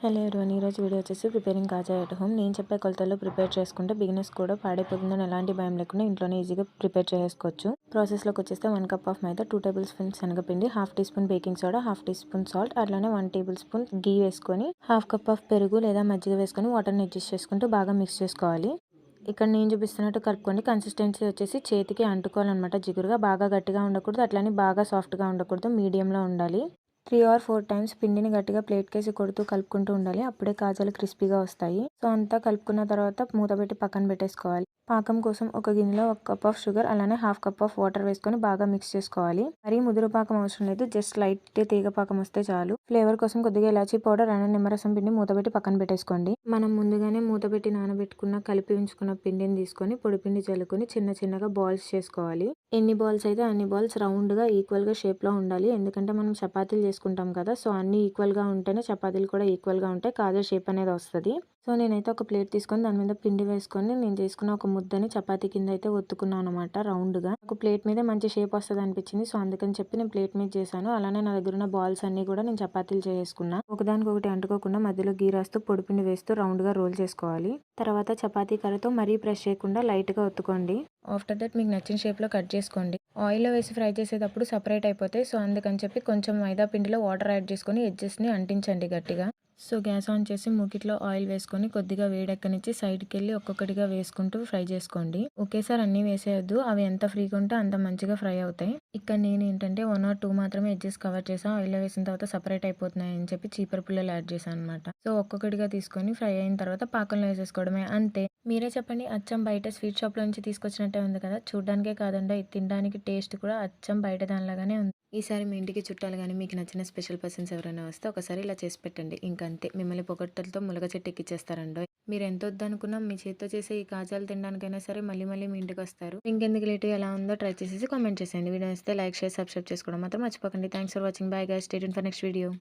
Hello everyone, ఈరోజు video వచ్చేసి preparing kaja at home. నేను చెప్పే కొలతల్లో ప్రిపేర్ చేసుకుంటే బిగినర్స్ కూడా పాడైపోతుందని ఎలాంటి భయం లేకుండా ఇంట్లోనే ఈజీగా ప్రిపేర్ చేసుకోవచ్చు. ప్రాసెస్లోకి వచ్చేస్తే 1 cup of maida, 2 tablespoons శనగపిండి, half teaspoon baking soda, half teaspoon salt, అట్లానే 1 టేబుల్ స్పూన్ గీ వేసుకొని హాఫ్ కప్ ఆఫ్ పెరుగు లేదా మజ్జిగ వేసుకొని వాటర్ని అడ్జస్ట్ చేసుకుంటూ బాగా మిక్స్ చేసుకోవాలి. ఇక్కడ నేను చూపిస్తున్నట్టు కలుపుకోండి. కన్సిస్టెన్సీ వచ్చేసి చేతికి అంటుకోవాలన్నమాట. జిగురుగా బాగా గట్టిగా ఉండకూడదు, అట్లనే బాగా సాఫ్ట్గా ఉండకూడదు, మీడియంలో ఉండాలి. 3 or 4 టైమ్స్ పిండిని గట్టిగా ప్లేట్ కేసి కొడుతూ కలుపుకుంటూ ఉండాలి. అప్పుడే కాజాలు క్రిస్పీగా వస్తాయి. సో అంతా కలుపుకున్న తర్వాత మూత పెట్టి పక్కన పెట్టేసుకోవాలి. పాకం కోసం ఒక గిన్నెలో 1 కప్ ఆఫ్ షుగర్ అలానే హాఫ్ కప్ ఆఫ్ వాటర్ వేసుకొని బాగా మిక్స్ చేసుకోవాలి. మరీ ముదురు పాకం అవసరం లేదు, జస్ట్ లైట్ తీగ పాకం వస్తే చాలు. ఫ్లేవర్ కోసం కొద్దిగా ఇలాచీ పౌడర్ అలానే నిమ్మరసం పిండి మూత పెట్టి పక్కన పెట్టేసుకోండి. మనం ముందుగానే మూత పెట్టి నానబెట్టుకున్న కలిపి ఉంచుకున్న పిండిని తీసుకొని పొడి పిండి చల్లుకొని చిన్నగా బాల్స్ చేసుకోవాలి. ఎన్ని బాల్స్ అయితే అన్ని బాల్స్ రౌండ్గా ఈక్వల్గా షేప్లో ఉండాలి. ఎందుకంటే మనం చపాతీలు చేసుకుంటాం కదా, సో అన్ని ఈక్వల్గా ఉంటేనే చపాతీలు కూడా ఈక్వల్గా ఉంటాయి, కాజా షేప్ అనేది వస్తుంది. సో నేనైతే ఒక ప్లేట్ తీసుకొని దాని మీద పిండి వేసుకొని నేను చేసుకున్న ఒక ముద్దని చపాతీ కింద అయితే ఒత్తుకున్నాను అనమాట రౌండ్గా. ఒక ప్లేట్ మీద మంచి షేప్ వస్తుంది అనిపించింది, సో అందుకని చెప్పి నేను ప్లేట్ మీద చేశాను. అలానే నా దగ్గర ఉన్న బాల్స్ అన్ని కూడా నేను చపాతీలు చేసుకున్నా. ఒకదానికొకటి అంటుకోకుండా మధ్యలో గీ రాస్తూ పొడిపిండి వేస్తూ రౌండ్గా రోల్ చేసుకోవాలి. తర్వాత చపాతీ కర్రతో మరీ ప్రెస్ చేయకుండా లైట్గా ఒత్తుకోండి. ఆఫ్టర్ దట్ మీకు నచ్చిన షేప్లో కట్ చేసుకోండి. ఆయిల్లో వేసి ఫ్రై చేసేటప్పుడు సపరేట్ అయిపోతాయి, సో అందుకని చెప్పి కొంచెం మైదా పిండిలో వాటర్ యాడ్ చేసుకొని ఎడ్జెస్ని అంటించండి గట్టిగా. సో గ్యాస్ ఆన్ చేసి మూకిట్లో ఆయిల్ వేసుకొని కొద్దిగా వేడెక్కనిచ్చి సైడ్కి వెళ్ళి ఒక్కొక్కటిగా వేసుకుంటూ ఫ్రై చేసుకోండి. ఒకేసారి అన్నీ వేసేయద్దు, అవి ఎంత ఫ్రీగా ఉంటే అంత మంచిగా ఫ్రై అవుతాయి. ఇక్కడ నేను ఏంటంటే 1 or 2 మాత్రమే ఎడ్జెస్ కవర్ చేసాను. ఆయిల్లో వేసిన తర్వాత సపరేట్ అయిపోతున్నాయి అని చెప్పి చీపురు పుల్లలు యాడ్ చేశాను అనమాట. సో ఒక్కొక్కటిగా తీసుకొని ఫ్రై అయిన తర్వాత పాకంలో వేసేసుకోవడమే, అంతే. మీరే చెప్పండి, అచ్చం బయట స్వీట్ షాప్లో నుంచి తీసుకొచ్చినట్టే ఉంది కదా. చూడడానికే కాదండి, తినడానికి టేస్ట్ కూడా అచ్చం బయట దానిలాగానే ఉంది. ఈసారి మీ ఇంటికి చుట్టాలు కానీ మీకు నచ్చిన స్పెషల్ పర్సన్స్ ఎవరైనా వస్తే ఒకసారి ఇలా చేసి పెట్టండి. ఇంకంతే, మిమ్మల్ని పొగడ్తలతో ములగ చెట్టు ఎక్కిచ్చేస్తారండో. మీరు ఎంత వద్దనుకున్నా మీ చేతితో చేసే ఈ కాజాలు తినడానికైనా సరే మళ్ళీ మీ ఇంటికి వస్తారు. ఇంకెందుకు లేటు, ఎలా ఉందో ట్రై చేసేసి కామెంట్ చేసేయండి. వీడియో వస్తే లైక్, షేర్, సబ్స్క్రైబ్ చేసుకోవడం మాత్రం మర్చిపోకండి. Thanks for watching. Bye guys, stay tuned for next video.